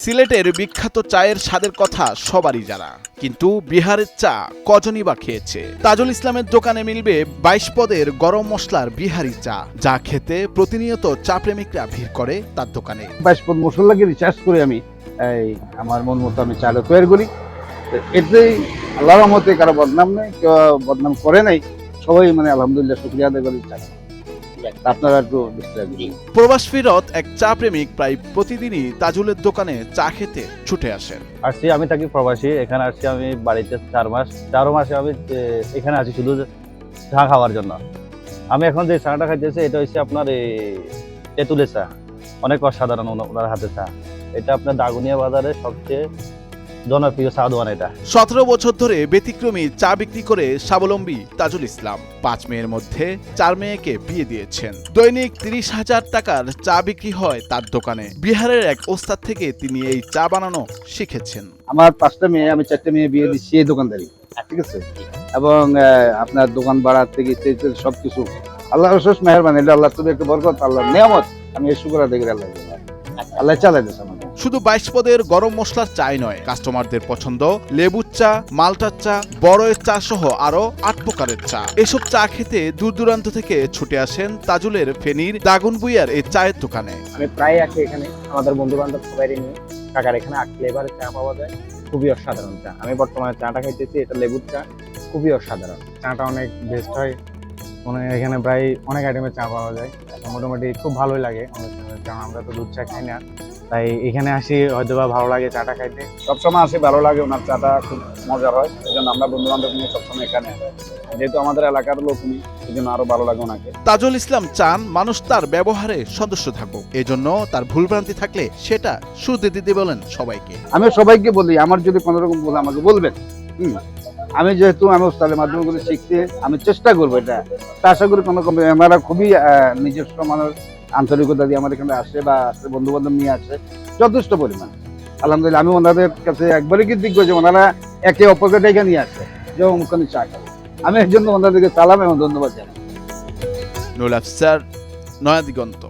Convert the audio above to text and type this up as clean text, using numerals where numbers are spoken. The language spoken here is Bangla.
সিলেটের বিখ্যাত চায়ের স্বাদের কথা সবারই জানা, কিন্তু বিহারের চা কজনই বা খেয়েছে? তাজুল ইসলামের দোকানে মিলবে 22 পদের গরম মশলার বিহারি চা, যা খেতে প্রতিনিয়ত চা প্রেমিকরা ভিড় করে তার দোকানে। 22 পদ মশলাকে রিচার্জ করে আমি আমার মন মতো আমি চাটা তৈরি করি। এতেই আল্লাহর রহমতে কারো বদনাম নেই, কেউ বদনাম করে নাই, সবাই আলহামদুলিল্লাহ শুকরিয়া আদায় করে চা। আপনারা একটু বিস্তারিত দিন। প্রবাস ফিরত এক চা প্রেমিক প্রায় প্রতিদিনই তাজুলের দোকানে চা খেতে ছুটে আসেন। আসছি, আমি থাকি প্রবাসী। এখানে আসছি আমি বাড়িতে 4 মাস। 4 মাসে আমি এখানে আছি শুধু চা খাওয়ার জন্য। আমি এখন যে চাটা খাইতেছি এটা হচ্ছে আপনার এই তেঁতুলের চা, অনেক অসাধারণ ওনার হাতে চা। এটা আপনার দাগুনিয়া বাজারে সবচেয়ে জনপ্রিয় চা দোকান এটা। 17 বছর ধরে ব্যতিক্রমী চা বিক্রি করে স্বাবলম্বী তাজুল ইসলাম 5 মেয়ের মধ্যে 4 মেয়েকে বিয়ে দিয়েছেন। দৈনিক 30,000 টাকার চা বিক্রি হয় তার দোকানে। বিহারের এক ওস্তাদ থেকে তিনি এই চা বানানো শিখেছেন। আমার 5টা মেয়ে, আমি 4টে মেয়ে বিয়ে দিচ্ছি এই দোকানদারি, ঠিক আছে। এবং আপনার দোকান ভাড়া থেকে সবকিছু আল্লাহর অশেষ মেহেরবানি, আল্লাহ তুমি একটা বরকত, আল্লাহর নিয়ামত, আমি এই শুকর আদায় করি আল্লাহ চালাই দিয়েছে আমাকে। শুধু 22 পদের গরম মশলার চাই নয়, কাস্টমারদের পছন্দ লেবুর চা, মালটার চা, বড়য়ের চা সহ আরো 8 প্রকারের চা। এসব চা খেতে দূর দূরান্ত থেকে ছুটে আসেন তাজুলের ফেনীর দাগনভূঞার এই চায়ের দোকানে। আমি প্রায় আসি এখানে আমাদের বন্ধু বান্ধব সবাই নিয়ে। কাকার এখানে 8 ফ্লেভারের চা পাওয়া যায়, খুবই অসাধারণ চা। আমি বর্তমানে চাটা খাইতেছি, এটা লেবুর চা, খুবই অসাধারণ। চাটা অনেক বেস্ট হয়, এখানে প্রায় অনেক আইটেমের চা পাওয়া যায়, মোটামুটি খুব ভালোই লাগে। কারণ আমরা তো দুধ চা খাই না, তাই এখানে আসি হয়তো বা ভালো লাগে চাটা খাইতে। সবসময় আসি, ভালো লাগে, ওনার চাটা খুব মজা হয়, এই জন্য আমরা বন্ধু বান্ধব নিয়ে সবসময় এখানে, যেহেতু আমাদের এলাকার লোক উনি, এই জন্য আরো ভালো লাগে ওনাকে। তাজুল ইসলাম চান মানুষ তার ব্যবহারে সন্তুষ্ট থাকুক, এজন্য তার ভুলভ্রান্তি থাকলে সেটা শুধরে দিতে বলেন সবাইকে। আমি সবাইকে বলি, আমার যদি কোনো রকম ভুল আমাকে বলবেন। আমি যেহেতু আমি ওস্তাদের মাধ্যমগুলো শিখতে আমি চেষ্টা করবো, এটা তা আশা করি কোনো আমরা খুবই নিজস্ব আন্তরিকতা দিয়ে আমার এখানে আসে বা বন্ধু বান্ধব নিয়ে আসে যথেষ্ট পরিমাণ। আলহামদুলিল্লাহ আমি ওনাদের কাছে একবারই কৃতজ্ঞ যে ওনারা একে অপরকে ডেকে নিয়ে আসে যে অমুখানে চা খাবে। আমি এর জন্য ওনাদেরকে সালাম এবং ধন্যবাদ জানাই। নুরুল আফসার, নয়া দিগন্ত।